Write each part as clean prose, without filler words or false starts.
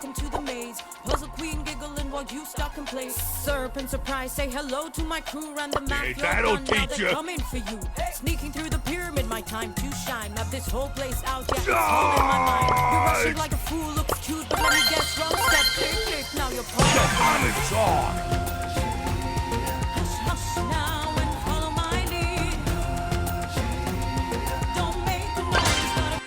welcome to the maze. Puzzle queen giggling while you stop and play. Serpent surprise, say hello to my crew. Run the map, that'll done, now teach they're ya. coming for you. Sneaking through the pyramid, my time to shine. Map this whole place out, yeah, it's all in my mind. You're rushing like a fool, looks cute, but let me guess, wrong step, tick, now you're part of I'm in charge. Hush, hush now and follow my lead. Don't make the noise, gotta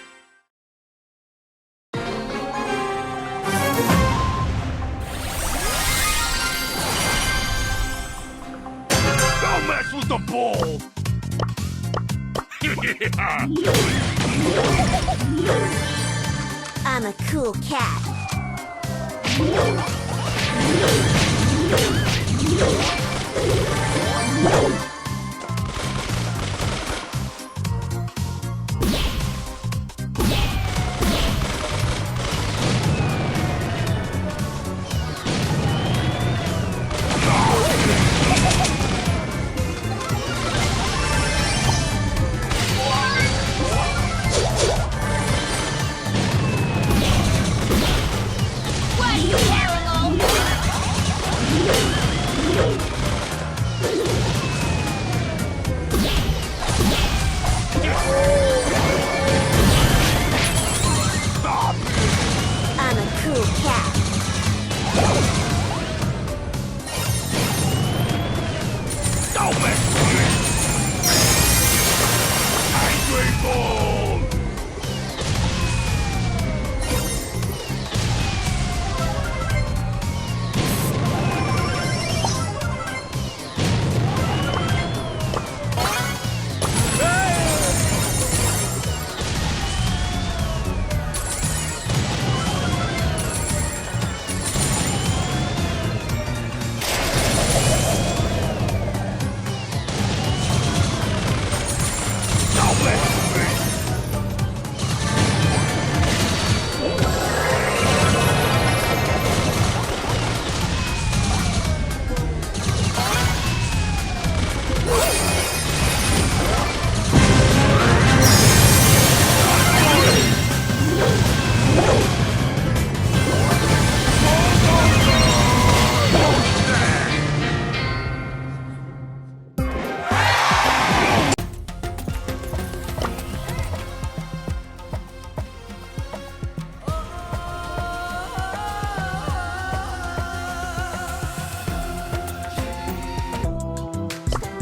Don't mess with the ball. I'm a cool cat. I'm a cool cat. Don't mess with me. Angry ball. Don't mess with me.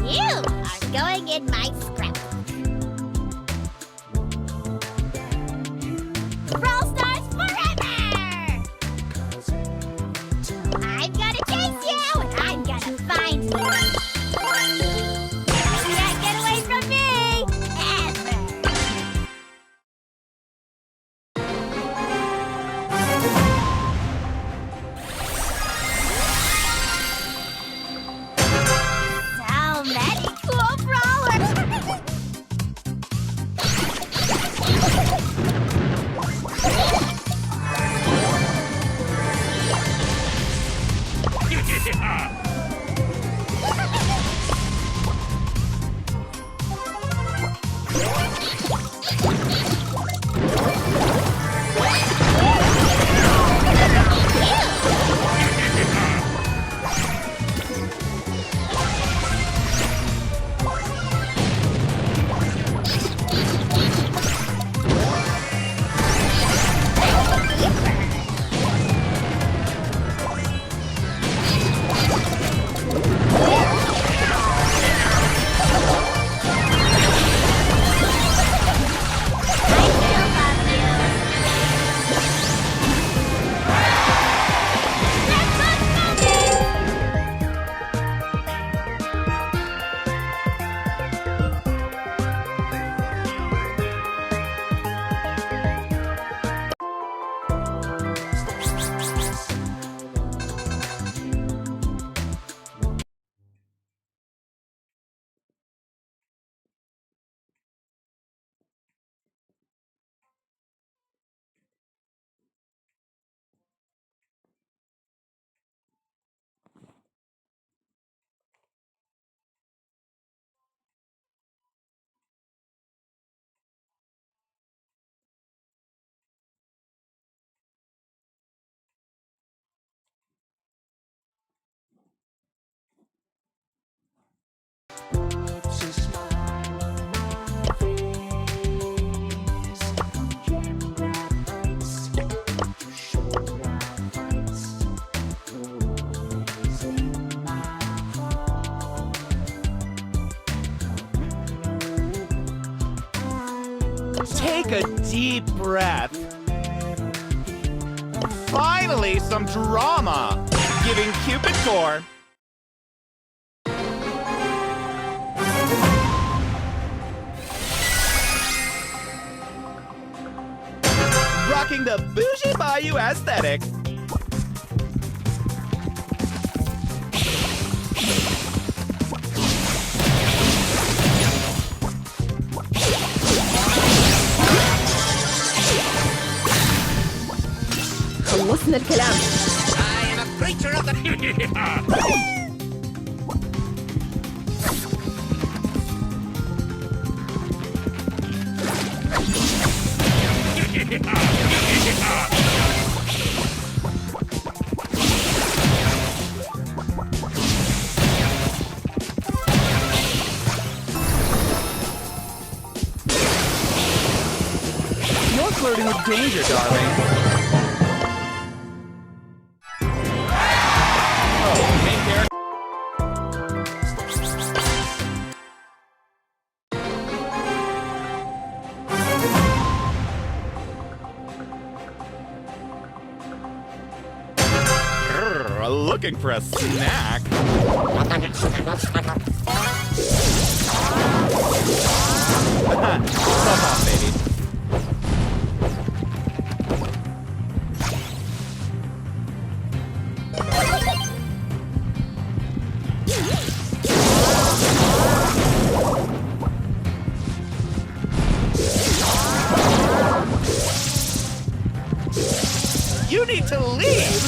You are going in my scrap. Brawl Stars forever! I'm gonna chase you, and I'm gonna find you. You can't get away from me, ever. So many cool brawlers. Take a deep breath. Finally, some drama. Giving Cupid tour. Rocking the bougie bayou aesthetic. خلصنا الكلام. I am a creature of the... You're flirting with danger, darling. Oh, main character. Looking for a snack. Come on, baby. You need to leave!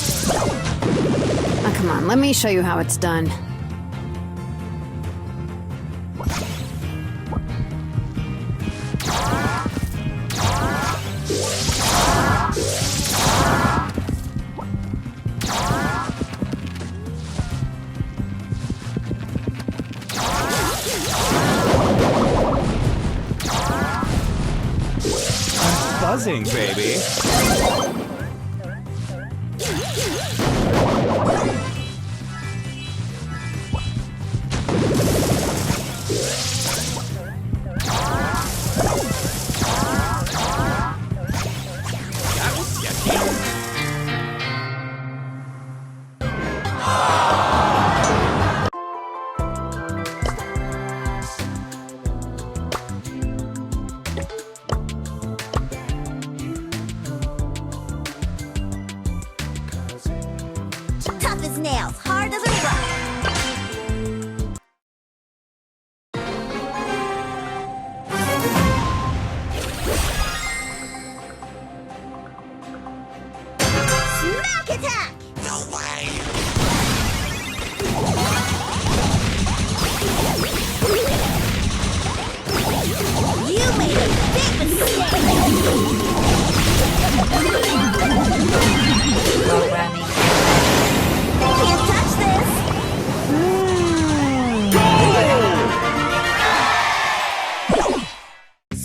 Oh, come on, let me show you how it's done. I'm buzzing, baby. Tough as nails, hard as a rock. Smack attack! No way! You made a big mistake! Programming. Can't touch this!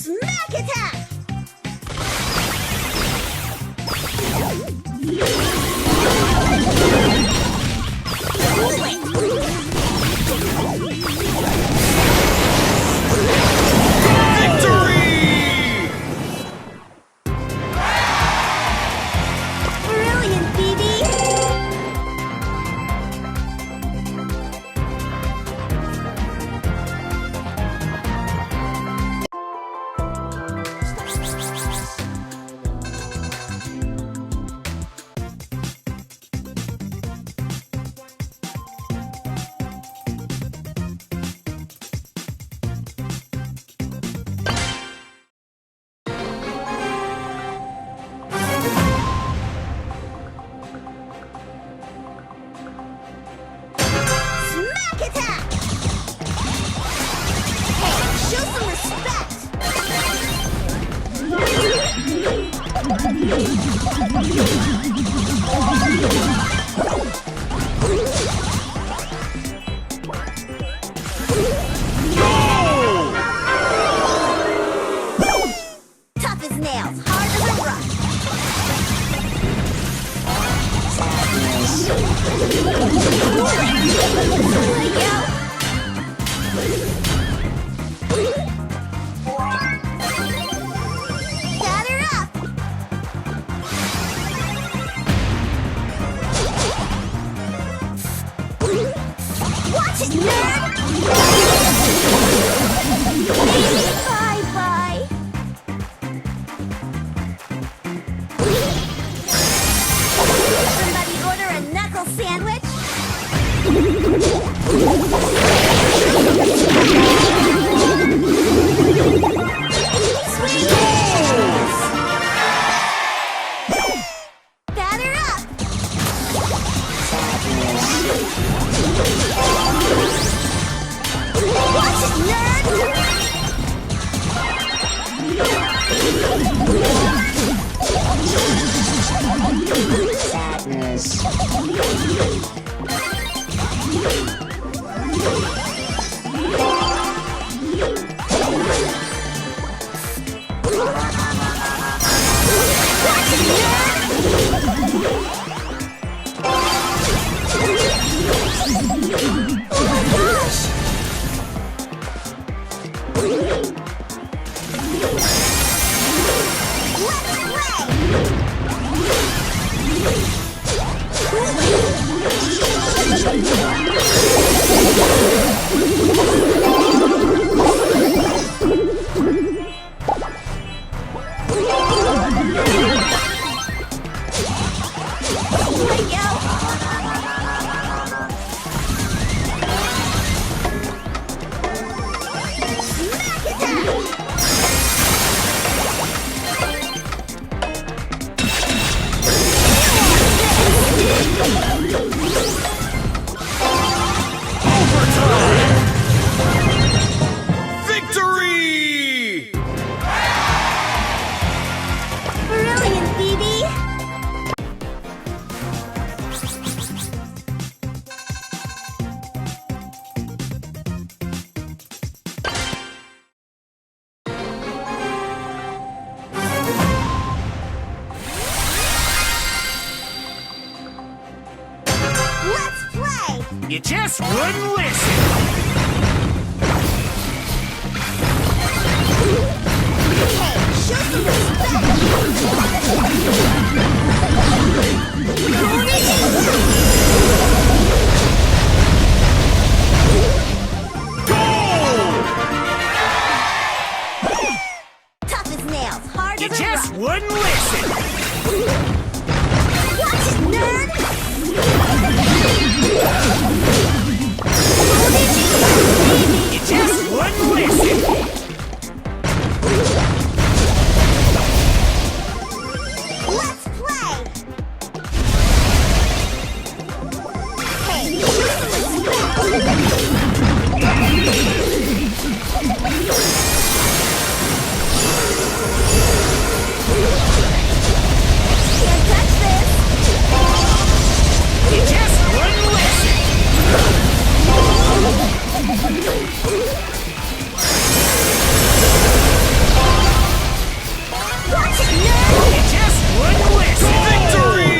Smack attack! Brilliant, BB! Smack attack! Hey, show some respect! Tough as nails, hard as a rock. Let it go. Batter up! Watch it, Victory! Brilliant, BB! Let's play! You just wouldn't listen. Hey, show some respect! Tough as nails, hard You as a just rock. wouldn't listen. Watch it, nerd! You just wouldn't listen. Let's play! Hey, show some respect! Can't touch this! You just wouldn't listen. Watch it, nerd! You just wouldn't listen. Victory!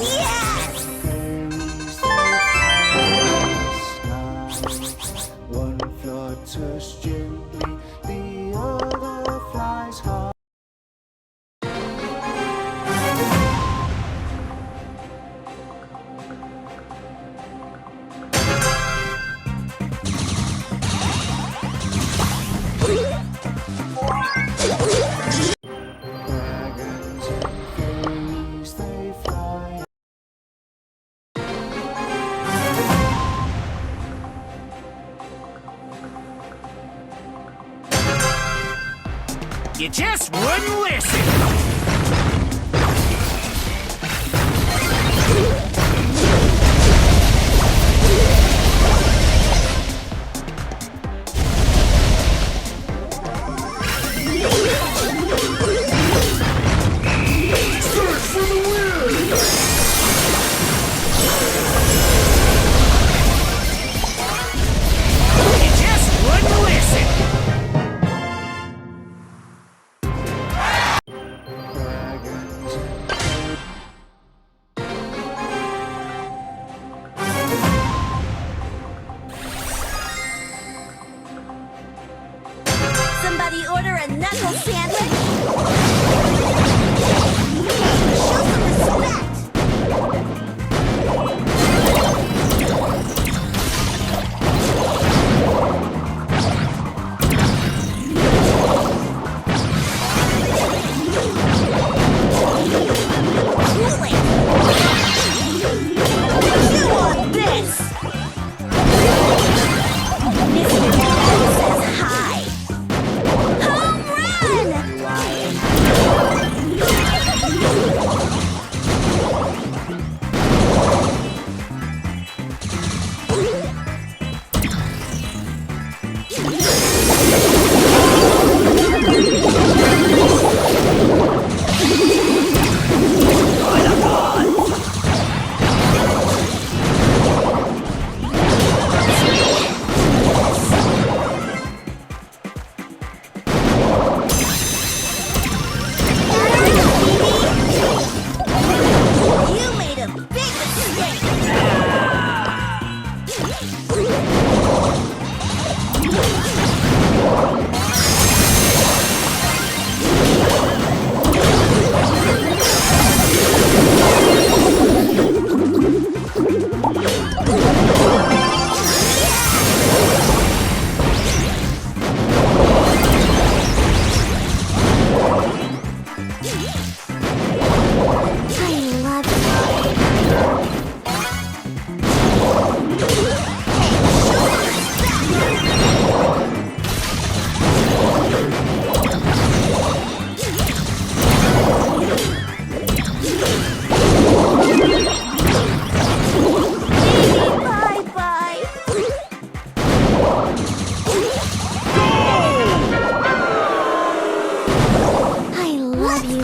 Yes! One flutters gently, the other flies high. Dragons and fairies, they fly. You just wouldn't listen. You just wouldn't listen. Dragons Somebody order a knuckle sandwich? Show some respect!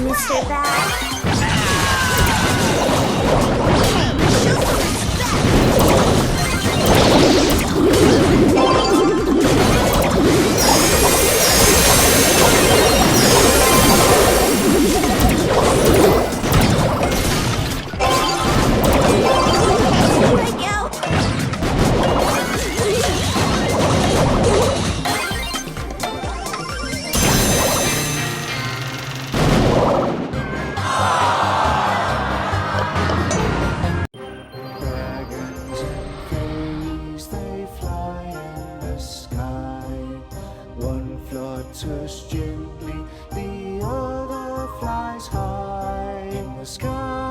Mr. Bat. Here I go. Dragons and fairies, they fly in the sky. One flutters gently, the other flies high in the sky.